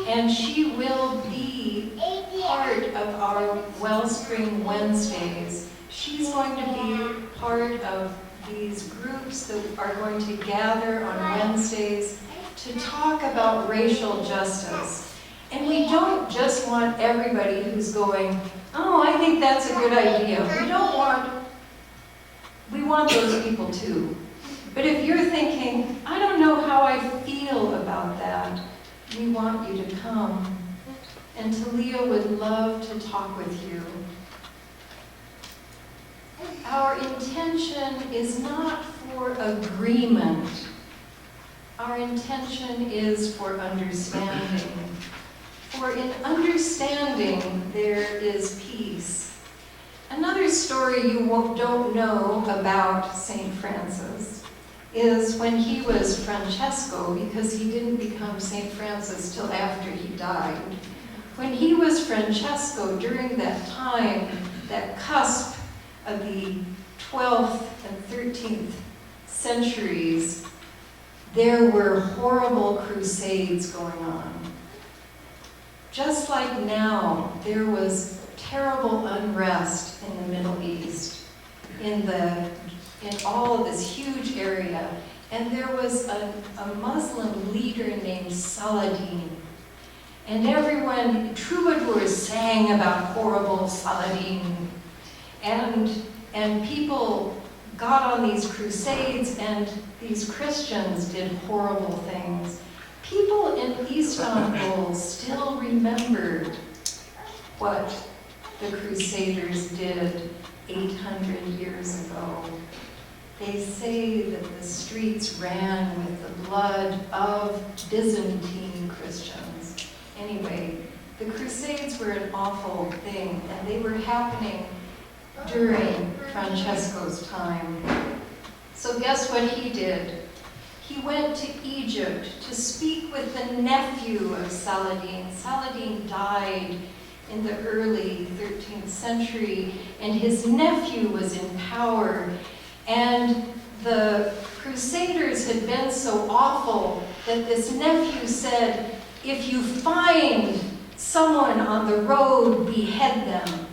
And she will be part of our Wellspring Wednesdays. She's going to be part of these groups that are going to gather on Wednesdays to talk about racial justice. And we don't just want everybody who's going, oh, I think that's a good idea. We want those people too. But if you're thinking, I don't know how I feel about that, we want you to come. And Talia would love to talk with you. Our intention is not for agreement. Our intention is for understanding. For in understanding, there is peace. Another story you don't know about St. Francis is when he was Francesco, because he didn't become St. Francis till after he died. When he was Francesco, during that time, that cusp of the 12th and 13th centuries, there were horrible crusades going on. Just like now, there was terrible unrest in the Middle East, in all of this huge area, and there was a Muslim leader named Saladin. And everyone, troubadours sang about horrible Saladin, and people got on these crusades, and these Christians did horrible things. People in Istanbul still remembered what the Crusaders did 800 years ago. They say that the streets ran with the blood of Byzantine Christians. Anyway, the Crusades were an awful thing, and they were happening during Francesco's time. So guess what he did? He went to Egypt to speak with the nephew of Saladin. Saladin died in the early 13th century, and his nephew was in power. And the Crusaders had been so awful that this nephew said, if you find someone on the road, behead them.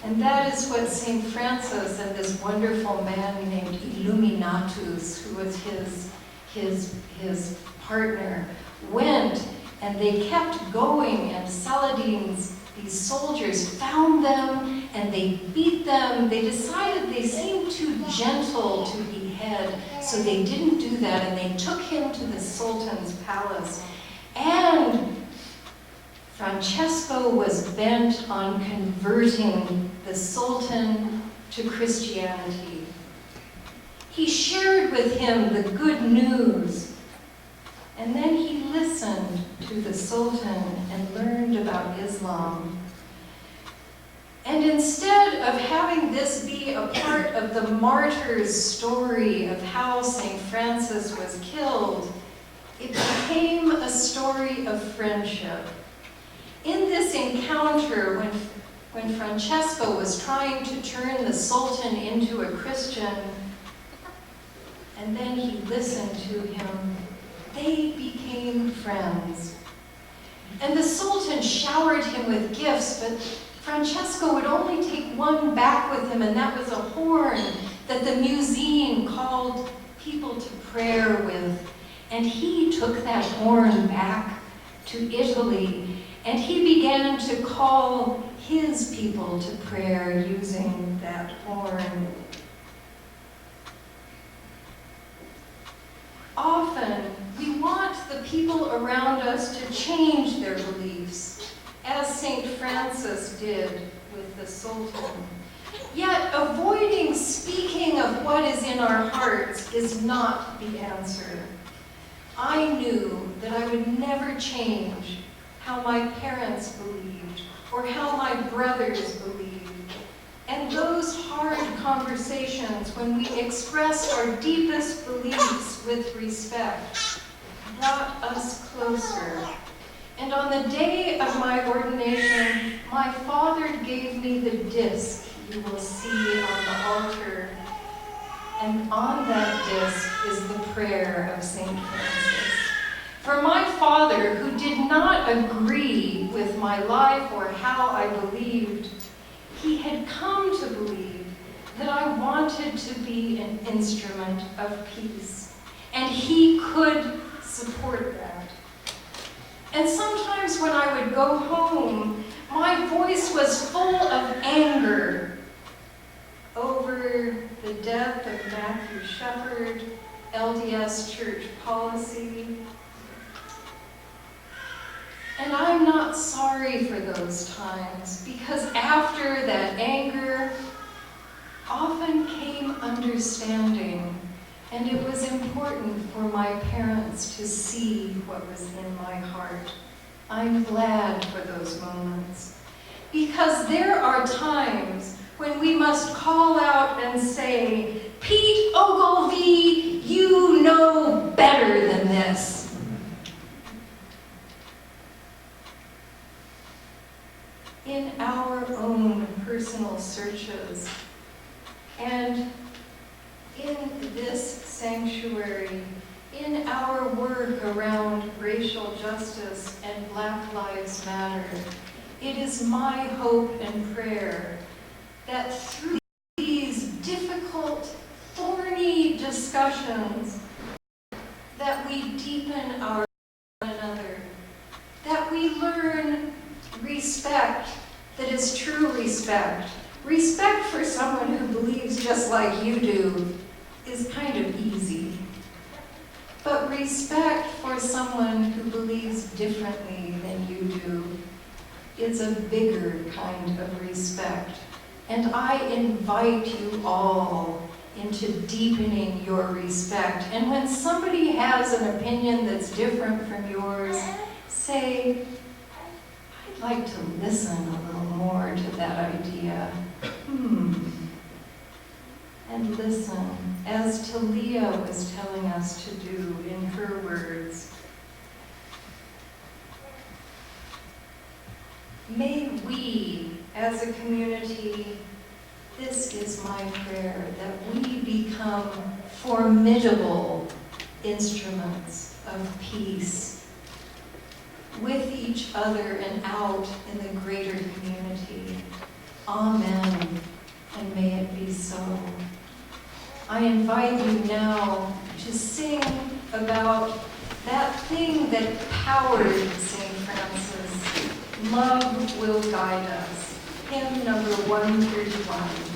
And that is what St. Francis and this wonderful man named Illuminatus, who was his partner, went, and they kept going, and these soldiers found them, and they beat them. They decided they seemed too gentle to behead, so they didn't do that, and they took him to the Sultan's palace. And Francesco was bent on converting the Sultan to Christianity. He shared with him the good news, and then he listened to the Sultan and learned about Islam. And instead of having this be a part of the martyr's story of how St. Francis was killed, it became a story of friendship. In this encounter, when Francesco was trying to turn the Sultan into a Christian, and then he listened to him, they became friends. And the Sultan showered him with gifts, but Francesco would only take one back with him, and that was a horn that the muezzin called people to prayer with. And he took that horn back to Italy, and he began to call his people to prayer using that horn. Often, we want the people around us to change their beliefs, as St. Francis did with the Sultan. Yet, avoiding speaking of what is in our hearts is not the answer. I knew that I would never change how my parents believed or how my brothers believed. And those hard conversations when we expressed our deepest beliefs with respect brought us closer. And on the day of my ordination, my father gave me the disc you will see on the altar. And on that disc is the prayer of St. Francis. For my father, who did not agree with my life or how I believed, he had come to believe that I wanted to be an instrument of peace, and he could support that. And sometimes when I would go home, my voice was full of anger over the death of Matthew Shepard, LDS church policy. And I'm not sorry for those times, because after that anger often came understanding, and it was important for my parents to see what was in my heart. I'm glad for those moments, because there are times when we must call out and say, Pete Ogilvy, you know better than this. In our own personal searches and in this sanctuary, in our work around racial justice and Black Lives Matter, it is my hope and prayer that through these difficult, thorny discussions, that we deepen our one another, that we learn respect that is true respect. Respect for someone who believes just like you do is kind of easy. But respect for someone who believes differently than you do is a bigger kind of respect. And I invite you all into deepening your respect. And when somebody has an opinion that's different from yours, say, I'd like to listen a little more to that idea. And listen, as Talia was telling us to do in her words. May we, as a community, this is my prayer, that we become formidable instruments of peace with each other and out in the greater community. Amen, and may it be so. I invite you now to sing about that thing that powered St. Francis. Love will guide us. Hymn number 131.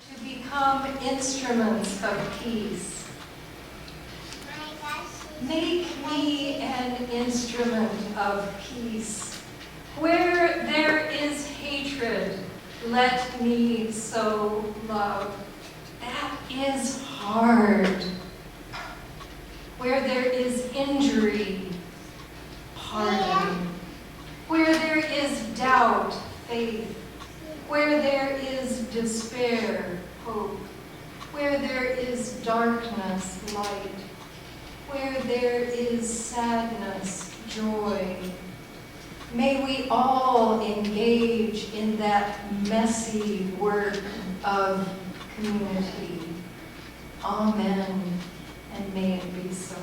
to become instruments of peace. Make me an instrument of peace. Where there is hatred, let me sow love. That is hard. Where there is injury, pardon. Where there is doubt, faith. Where there is despair, hope. Where there is darkness, light. Where there is sadness, joy. May we all engage in that messy work of community. Amen, and may it be so.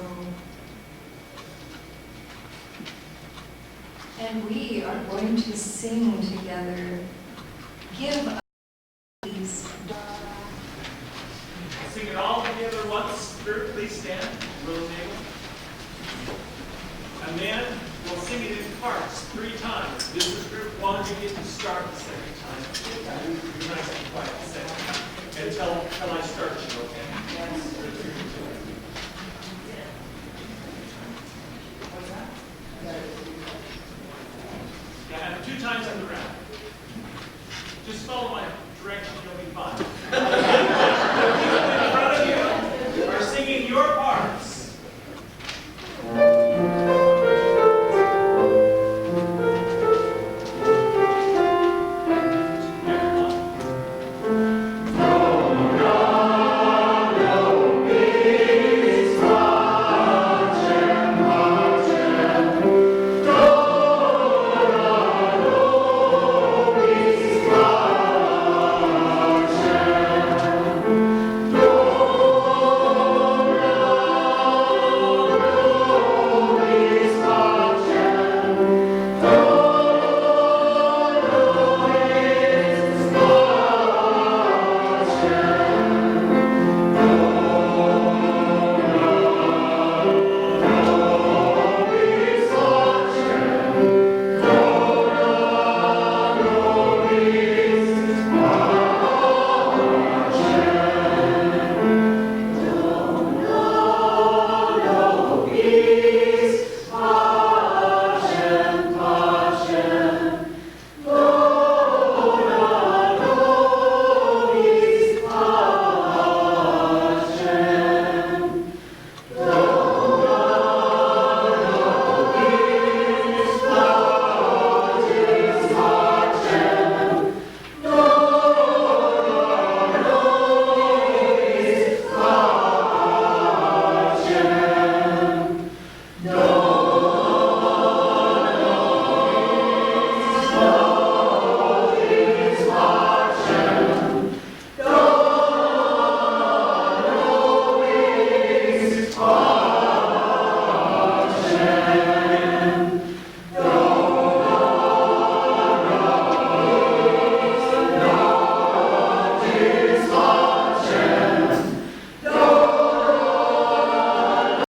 And we are going to sing together. Give us these. Sing it all together once. Group, please stand. Will table. And then we'll sing it in parts 3 times. This is group 1. You get to start the second time. Be nice and quiet the second time. Until I